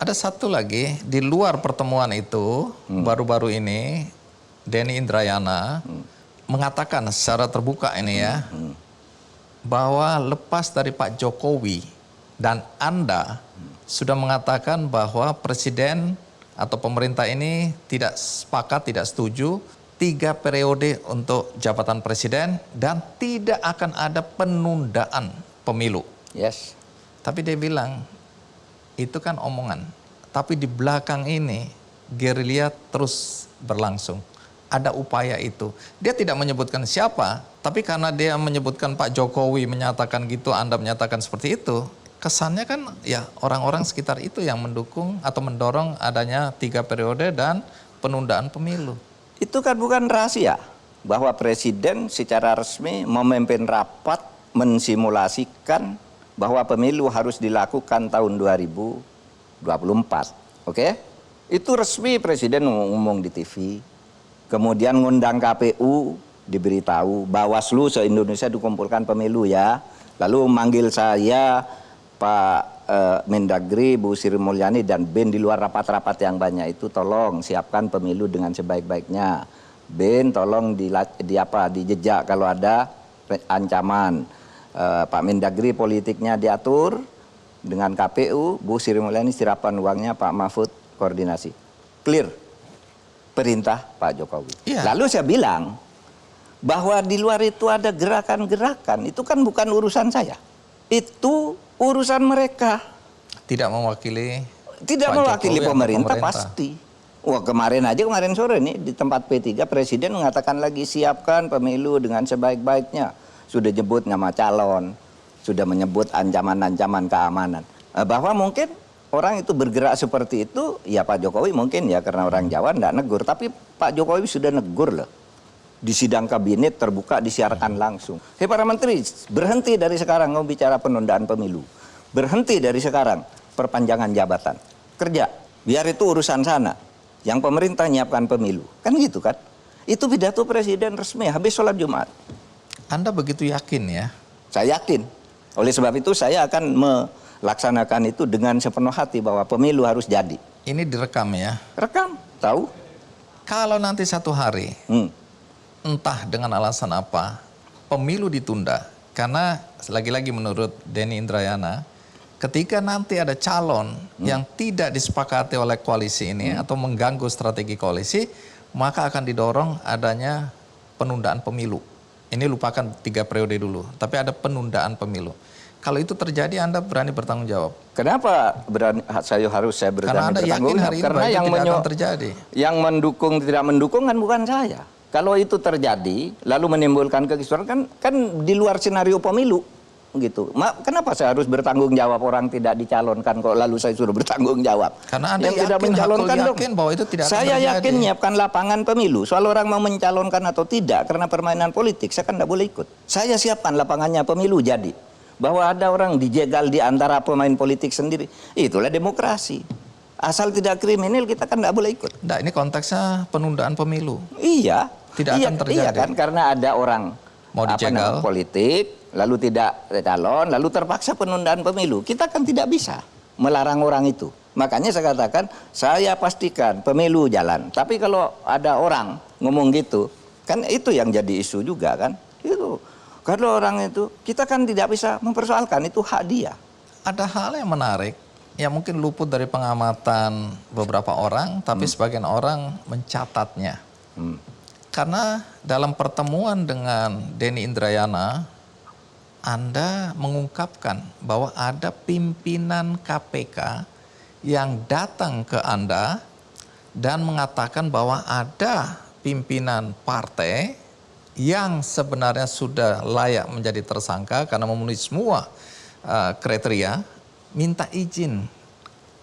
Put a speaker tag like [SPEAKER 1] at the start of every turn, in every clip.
[SPEAKER 1] Ada satu lagi, di luar pertemuan itu, baru-baru ini, Denny Indrayana mengatakan secara terbuka ini ya, bahwa lepas dari Pak Jokowi dan Anda sudah mengatakan bahwa Presiden atau pemerintah ini tidak sepakat, tidak setuju, 3 periode untuk jabatan Presiden dan tidak akan ada penundaan pemilu.
[SPEAKER 2] Yes.
[SPEAKER 1] Tapi dia bilang, itu kan omongan. Tapi di belakang ini, gerilya terus berlangsung. Ada upaya itu. Dia tidak menyebutkan siapa, tapi karena dia menyebutkan Pak Jokowi menyatakan gitu, Anda menyatakan seperti itu, kesannya kan ya orang-orang sekitar itu yang mendukung atau mendorong adanya 3 periode dan penundaan pemilu.
[SPEAKER 2] Itu kan bukan rahasia bahwa Presiden secara resmi memimpin rapat mensimulasikan bahwa pemilu harus dilakukan tahun 2024. Oke? Itu resmi Presiden ngomong di TV. Kemudian ngundang KPU, diberitahu Bawaslu se-Indonesia dikumpulkan pemilu ya. Lalu manggil saya, Pak Mendagri, Bu Sri Mulyani dan Ben di luar rapat-rapat yang banyak itu, tolong siapkan pemilu dengan sebaik-baiknya. Ben tolong dijejak kalau ada ancaman. Pak Mendagri politiknya diatur dengan KPU, Bu Sri Mulyani sirapan uangnya, Pak Mahfud koordinasi. Clear. Perintah Pak Jokowi.
[SPEAKER 1] Ya.
[SPEAKER 2] Lalu saya bilang bahwa di luar itu ada gerakan-gerakan, itu kan bukan urusan saya. Itu urusan mereka.
[SPEAKER 1] Tidak mewakili
[SPEAKER 2] pemerintah pasti. Wah, kemarin sore nih di tempat P3 Presiden mengatakan lagi siapkan pemilu dengan sebaik-baiknya. Sudah nyebut nama calon, sudah menyebut ancaman-ancaman keamanan. Bahwa mungkin orang itu bergerak seperti itu, ya Pak Jokowi mungkin ya karena orang Jawa enggak negur, tapi Pak Jokowi sudah negur loh. Di sidang kabinet terbuka disiarkan langsung. Hei para menteri, berhenti dari sekarang mau bicara penundaan pemilu. Berhenti dari sekarang perpanjangan jabatan. Kerja, biar itu urusan sana. Yang pemerintah nyiapkan pemilu. Kan gitu kan? Itu pidato Presiden resmi habis sholat Jumat.
[SPEAKER 1] Anda begitu yakin ya?
[SPEAKER 2] Saya yakin. Oleh sebab itu saya akan melaksanakan itu dengan sepenuh hati bahwa pemilu harus jadi.
[SPEAKER 1] Ini direkam ya?
[SPEAKER 2] Rekam, tahu?
[SPEAKER 1] Kalau nanti satu hari, entah dengan alasan apa, pemilu ditunda. Karena lagi-lagi menurut Denny Indrayana, ketika nanti ada calon yang tidak disepakati oleh koalisi ini atau mengganggu strategi koalisi, maka akan didorong adanya penundaan pemilu. Ini lupakan 3 periode dulu, tapi ada penundaan pemilu. Kalau itu terjadi, Anda berani bertanggung jawab?
[SPEAKER 2] Kenapa saya berani
[SPEAKER 1] Karena Anda yakin hari ini
[SPEAKER 2] karena yang
[SPEAKER 1] tidak akan terjadi.
[SPEAKER 2] Yang mendukung tidak mendukung kan bukan saya. Kalau itu terjadi, lalu menimbulkan kekisruhan kan di luar skenario pemilu. Gitu. Kenapa saya harus bertanggung jawab orang tidak dicalonkan kok lalu saya suruh bertanggung jawab?
[SPEAKER 1] Karena Anda
[SPEAKER 2] yang tidak mencalonkan
[SPEAKER 1] yakin bahwa itu tidak akan
[SPEAKER 2] saya
[SPEAKER 1] terjadi.
[SPEAKER 2] yakin nyiapkan lapangan pemilu. Soal orang mau mencalonkan atau tidak karena permainan politik saya kan tidak boleh ikut. Saya siapkan lapangannya pemilu jadi. Bahwa ada orang dijegal di antara pemain politik sendiri. Itulah demokrasi. Asal tidak kriminal kita kan tidak boleh ikut.
[SPEAKER 1] Nah, ini konteksnya penundaan pemilu.
[SPEAKER 2] Iya.
[SPEAKER 1] Tidak akan terjadi.
[SPEAKER 2] Iya kan karena ada orang
[SPEAKER 1] mau dijegal
[SPEAKER 2] politik lalu tidak calon, lalu terpaksa penundaan pemilu. Kita kan tidak bisa melarang orang itu. Makanya saya katakan, saya pastikan pemilu jalan. Tapi kalau ada orang ngomong gitu, kan itu yang jadi isu juga kan. Itu. Kalau orang itu, kita kan tidak bisa mempersoalkan, itu hak dia.
[SPEAKER 1] Ada hal yang menarik, yang mungkin luput dari pengamatan beberapa orang, tapi sebagian orang mencatatnya. Karena dalam pertemuan dengan Denny Indrayana, Anda mengungkapkan bahwa ada pimpinan KPK yang datang ke Anda dan mengatakan bahwa ada pimpinan partai yang sebenarnya sudah layak menjadi tersangka karena memenuhi semua kriteria, minta izin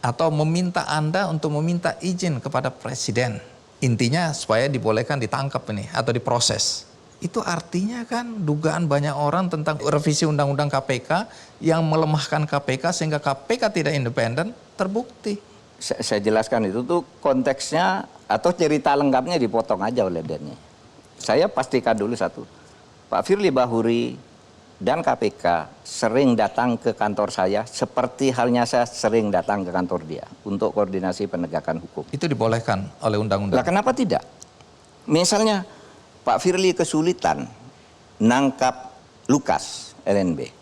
[SPEAKER 1] atau meminta Anda untuk meminta izin kepada Presiden. Intinya supaya dibolehkan ditangkap ini atau diproses. Itu artinya kan dugaan banyak orang tentang revisi undang-undang KPK yang melemahkan KPK sehingga KPK tidak independen terbukti.
[SPEAKER 2] Saya jelaskan itu tuh konteksnya atau cerita lengkapnya dipotong aja oleh Denny. Saya pastikan dulu satu, Pak Firly Bahuri dan KPK sering datang ke kantor saya seperti halnya saya sering datang ke kantor dia untuk koordinasi penegakan hukum.
[SPEAKER 1] Itu dibolehkan oleh
[SPEAKER 2] Lah
[SPEAKER 1] undang-undang.
[SPEAKER 2] kenapa tidak? Misalnya Pak Firly kesulitan nangkap Lukas LNB.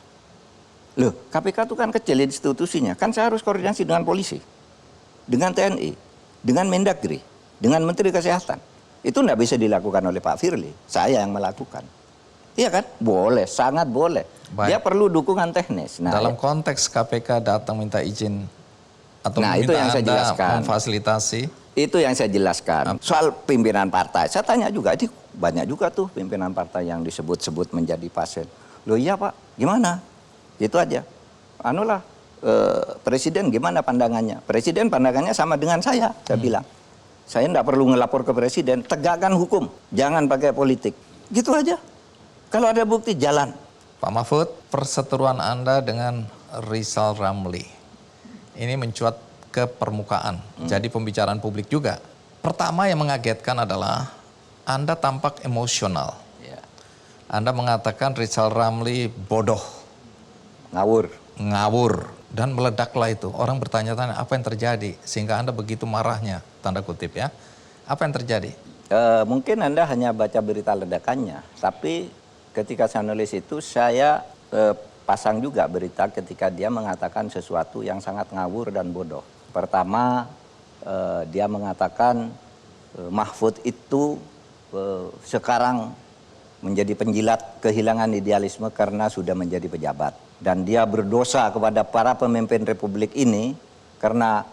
[SPEAKER 2] Loh, KPK itu kan kecil institusinya. Kan saya harus koordinasi dengan polisi, dengan TNI, dengan Mendagri, dengan Menteri Kesehatan. Itu tidak bisa dilakukan oleh Pak Firly. Saya yang melakukan. Iya kan? Boleh, sangat boleh.
[SPEAKER 1] Baik.
[SPEAKER 2] Dia perlu dukungan teknis. Nah,
[SPEAKER 1] Dalam konteks KPK datang minta izin atau
[SPEAKER 2] Nah, itu
[SPEAKER 1] meminta
[SPEAKER 2] yang saya
[SPEAKER 1] Anda
[SPEAKER 2] jelaskan.
[SPEAKER 1] memfasilitasi.
[SPEAKER 2] itu yang saya jelaskan. Soal pimpinan partai, saya tanya juga, ini banyak juga tuh pimpinan partai yang disebut-sebut menjadi pasien. Loh iya Pak, gimana? Gitu aja. Anulah, Presiden gimana pandangannya? Presiden pandangannya sama dengan saya bilang. Saya tidak perlu ngelapor ke Presiden, tegakkan hukum, jangan pakai politik. Gitu aja. Kalau ada bukti, jalan.
[SPEAKER 1] Pak Mahfud, perseteruan Anda dengan Rizal Ramli ini mencuat ke permukaan, jadi pembicaraan publik juga. Pertama yang mengagetkan adalah Anda tampak emosional.
[SPEAKER 2] Ya.
[SPEAKER 1] Anda mengatakan Rizal Ramli bodoh, ngawur, dan meledaklah itu. Orang bertanya-tanya apa yang terjadi sehingga Anda begitu marahnya, tanda kutip ya. Apa yang terjadi?
[SPEAKER 2] Mungkin Anda hanya baca berita ledakannya, tapi ketika saya nulis itu saya pasang juga berita ketika dia mengatakan sesuatu yang sangat ngawur dan bodoh. Pertama, dia mengatakan Mahfud itu sekarang menjadi penjilat kehilangan idealisme karena sudah menjadi pejabat. Dan dia berdosa kepada para pemimpin republik ini karena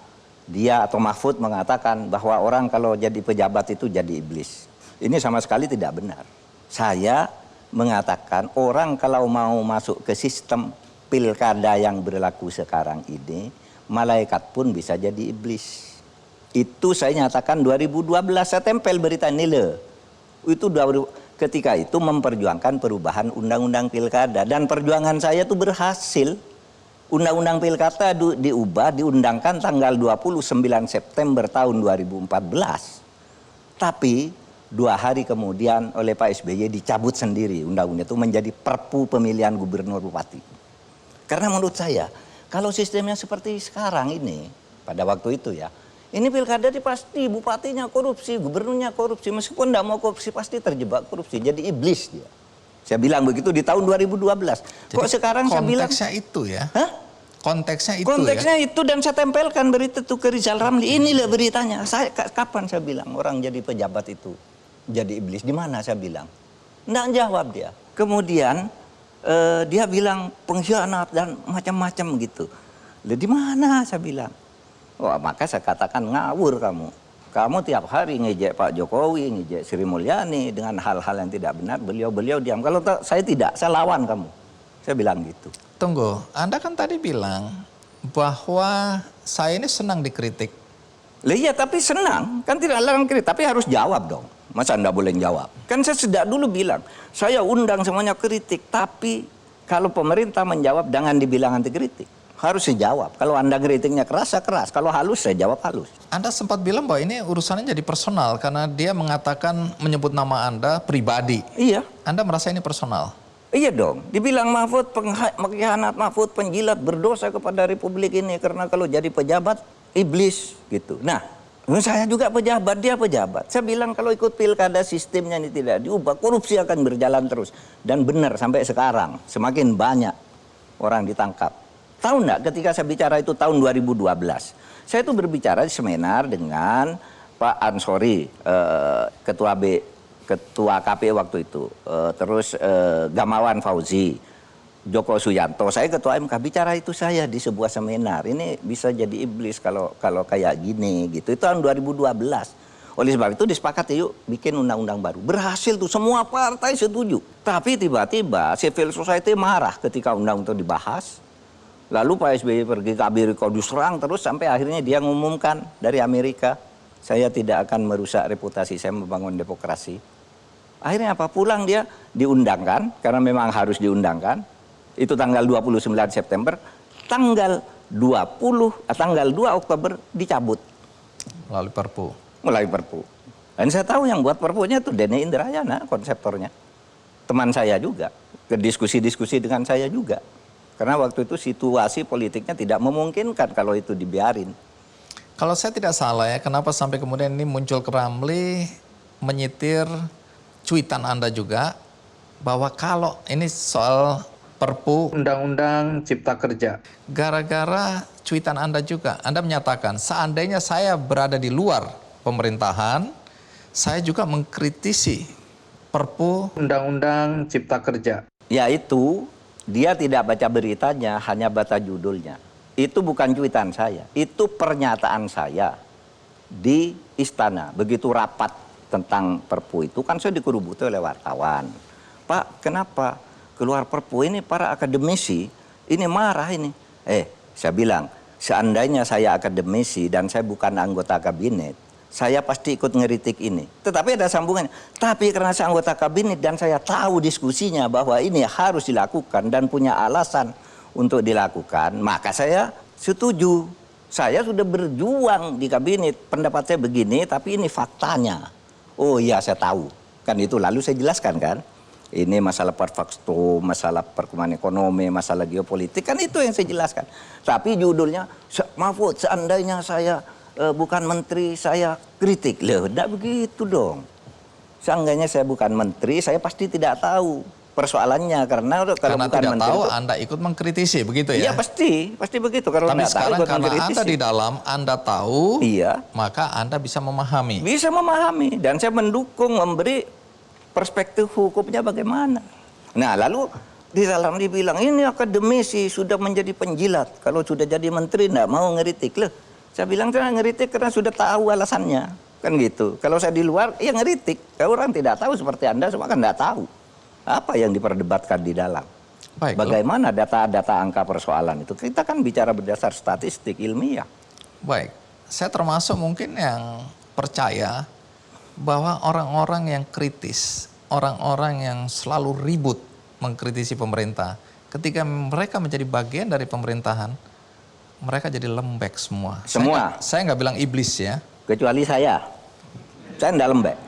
[SPEAKER 2] dia atau Mahfud mengatakan bahwa orang kalau jadi pejabat itu jadi iblis. Ini sama sekali tidak benar. Saya mengatakan orang kalau mau masuk ke sistem pilkada yang berlaku sekarang ini, malaikat pun bisa jadi iblis. Itu saya nyatakan 2012, saya tempel berita nilai. Itu ketika itu memperjuangkan perubahan undang-undang pilkada. Dan perjuangan saya itu berhasil. Undang-undang pilkada diubah, diundangkan tanggal 29 September tahun 2014. Tapi 2 hari kemudian oleh Pak SBY dicabut sendiri undang-undang itu menjadi perpu pemilihan gubernur bupati. Karena menurut saya, kalau sistemnya seperti sekarang ini, pada waktu itu ya, ini pilkada pasti bupatinya korupsi, gubernurnya korupsi, meskipun tidak mau korupsi pasti terjebak korupsi, jadi iblis dia. Saya bilang begitu di tahun 2012.
[SPEAKER 1] Jadi
[SPEAKER 2] kok sekarang saya bilang
[SPEAKER 1] konteksnya itu ya?
[SPEAKER 2] Hah?
[SPEAKER 1] Konteksnya itu
[SPEAKER 2] konteksnya
[SPEAKER 1] ya?
[SPEAKER 2] itu dan saya tempelkan berita itu ke Rizal Ramli. Inilah beritanya. Saya kapan saya bilang orang jadi pejabat itu jadi iblis? Di mana saya bilang? Nggak jawab dia. Kemudian dia bilang pengkhianat dan macam-macam gitu. Lah di mana saya bilang? Wah, maka saya katakan ngawur kamu. Kamu tiap hari ngejek Pak Jokowi, ngejek Sri Mulyani dengan hal-hal yang tidak benar. Beliau diam. Kalau saya tidak, saya lawan kamu. Saya bilang gitu.
[SPEAKER 1] Tunggu, Anda kan tadi bilang bahwa saya ini senang dikritik.
[SPEAKER 2] Lah iya, tapi senang. Kan tidak larang kritik, tapi harus jawab dong. Masa Anda boleh jawab? Kan saya sejak dulu bilang, saya undang semuanya kritik. Tapi kalau pemerintah menjawab, jangan dibilang anti kritik. Harus dijawab. Kalau Anda kritiknya keras, saya keras. Kalau halus, saya jawab halus.
[SPEAKER 1] Anda sempat bilang bahwa ini urusannya jadi personal karena dia mengatakan menyebut nama Anda pribadi.
[SPEAKER 2] Iya.
[SPEAKER 1] Anda merasa ini personal?
[SPEAKER 2] Iya dong. Dibilang Mahfud pengkhianat, Mahfud penjilat, berdosa kepada republik ini. Karena kalau jadi pejabat, iblis gitu. Nah, saya juga pejabat, dia pejabat. Saya bilang kalau ikut pilkada sistemnya ini tidak diubah, korupsi akan berjalan terus. Dan benar sampai sekarang, semakin banyak orang ditangkap. Tahu enggak ketika saya bicara itu tahun 2012, saya itu berbicara di seminar dengan Pak Ansori, ketua KPU waktu itu, terus Gamawan Fauzi, Joko Suyanto, saya ketua MK, bicara itu saya di sebuah seminar. Ini bisa jadi iblis kalau kayak gini gitu. Itu tahun 2012. Oleh sebab itu disepakati yuk bikin undang-undang baru. Berhasil tuh, semua partai setuju. Tapi tiba-tiba civil society marah ketika undang itu dibahas. Lalu Pak SBY pergi ke Amerika diserang terus sampai akhirnya dia mengumumkan dari Amerika, saya tidak akan merusak reputasi saya membangun demokrasi. Akhirnya apa? Pulang dia diundangkan, karena memang harus diundangkan. Itu tanggal 29 September, tanggal 2 Oktober dicabut.
[SPEAKER 1] Melalui perpu.
[SPEAKER 2] Melalui perpu. Dan saya tahu yang buat perpunya itu Denny Indrayana, konseptornya. Teman saya juga. ke diskusi-diskusi dengan saya juga. Karena waktu itu situasi politiknya tidak memungkinkan kalau itu dibiarin.
[SPEAKER 1] Kalau saya tidak salah ya, kenapa sampai kemudian ini muncul ke Ramli menyitir cuitan Anda juga bahwa kalau ini soal Perpu Undang-Undang Cipta Kerja. Gara-gara cuitan Anda juga, Anda menyatakan seandainya saya berada di luar pemerintahan, saya juga mengkritisi Perpu Undang-Undang Cipta Kerja.
[SPEAKER 2] Yaitu dia tidak baca beritanya, hanya baca judulnya. Itu bukan cuitan saya, itu pernyataan saya di istana. Begitu rapat tentang Perpu itu kan saya dikerubuti oleh wartawan. Pak, kenapa keluar Perpu ini para akademisi ini marah ini? Saya bilang, seandainya saya akademisi dan saya bukan anggota kabinet, saya pasti ikut ngeritik ini. Tetapi ada sambungannya. Tapi karena saya anggota kabinet dan saya tahu diskusinya bahwa ini harus dilakukan dan punya alasan untuk dilakukan, maka saya setuju. Saya sudah berjuang di kabinet, pendapat saya begini, tapi ini faktanya. Oh iya, saya tahu. Kan itu lalu saya jelaskan kan. Ini masalah perfaksto, masalah perkembangan ekonomi, masalah geopolitik, kan itu yang saya jelaskan. Tapi judulnya, Mahfud, seandainya saya bukan menteri, saya kritik. Loh, tidak begitu dong. Seandainya saya bukan menteri, saya pasti tidak tahu persoalannya. Karena kalau bukan
[SPEAKER 1] tidak
[SPEAKER 2] menteri
[SPEAKER 1] tahu,
[SPEAKER 2] itu,
[SPEAKER 1] Anda ikut mengkritisi, begitu ya?
[SPEAKER 2] iya pasti begitu. Kalau
[SPEAKER 1] tapi
[SPEAKER 2] nggak tahu,
[SPEAKER 1] sekarang
[SPEAKER 2] ikut
[SPEAKER 1] karena
[SPEAKER 2] mengkritisi.
[SPEAKER 1] Anda di dalam, Anda tahu,
[SPEAKER 2] Iya.
[SPEAKER 1] maka Anda bisa memahami.
[SPEAKER 2] Bisa memahami, dan saya mendukung, memberi perspektif hukumnya bagaimana. Nah lalu di dalam dibilang ini akademisi sudah menjadi penjilat. Kalau sudah jadi menteri tidak mau ngeritik. Loh, saya bilang saya ngeritik karena sudah tahu alasannya. Kan gitu. Kalau saya di luar, ya ngeritik. Kalau orang tidak tahu seperti Anda semua kan tidak tahu. Apa yang diperdebatkan di dalam.
[SPEAKER 1] Baik,
[SPEAKER 2] Bagaimana data-data angka persoalan itu. Kita kan bicara berdasar statistik ilmiah.
[SPEAKER 1] Baik, saya termasuk mungkin yang percaya bahwa orang-orang yang kritis, orang-orang yang selalu ribut mengkritisi pemerintah, ketika mereka menjadi bagian dari pemerintahan, mereka jadi lembek semua.
[SPEAKER 2] Semua.
[SPEAKER 1] Saya nggak bilang iblis ya.
[SPEAKER 2] Kecuali saya tidak lembek.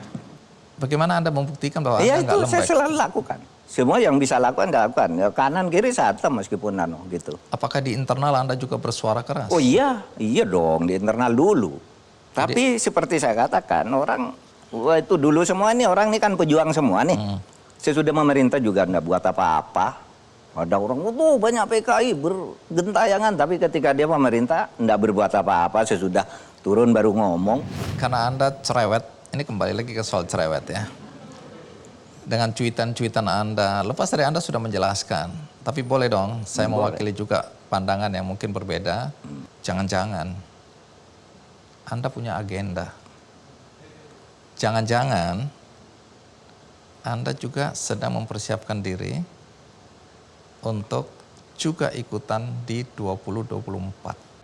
[SPEAKER 1] Bagaimana Anda membuktikan bahwa
[SPEAKER 2] Iya
[SPEAKER 1] Anda
[SPEAKER 2] itu
[SPEAKER 1] nggak lembek?
[SPEAKER 2] saya selalu lakukan. Semua yang bisa lakukan, lakukan. Ya, kanan kiri satu meskipun gitu.
[SPEAKER 1] Apakah di internal Anda juga bersuara keras?
[SPEAKER 2] Oh iya dong di internal dulu. Tapi seperti saya katakan orang, wah itu dulu semua ini orang ini kan pejuang semua nih. Sesudah memerintah juga enggak buat apa-apa. Ada orang, oh banyak PKI bergentayangan. Tapi ketika dia pemerintah enggak berbuat apa-apa. Sesudah turun baru ngomong.
[SPEAKER 1] Karena Anda cerewet, ini kembali lagi ke soal cerewet ya. Dengan cuitan-cuitan Anda, lepas dari Anda sudah menjelaskan. Tapi boleh dong, saya mewakili juga pandangan yang mungkin berbeda. Jangan-jangan Anda punya agenda. Jangan-jangan Anda juga sedang mempersiapkan diri untuk juga ikutan di 2024.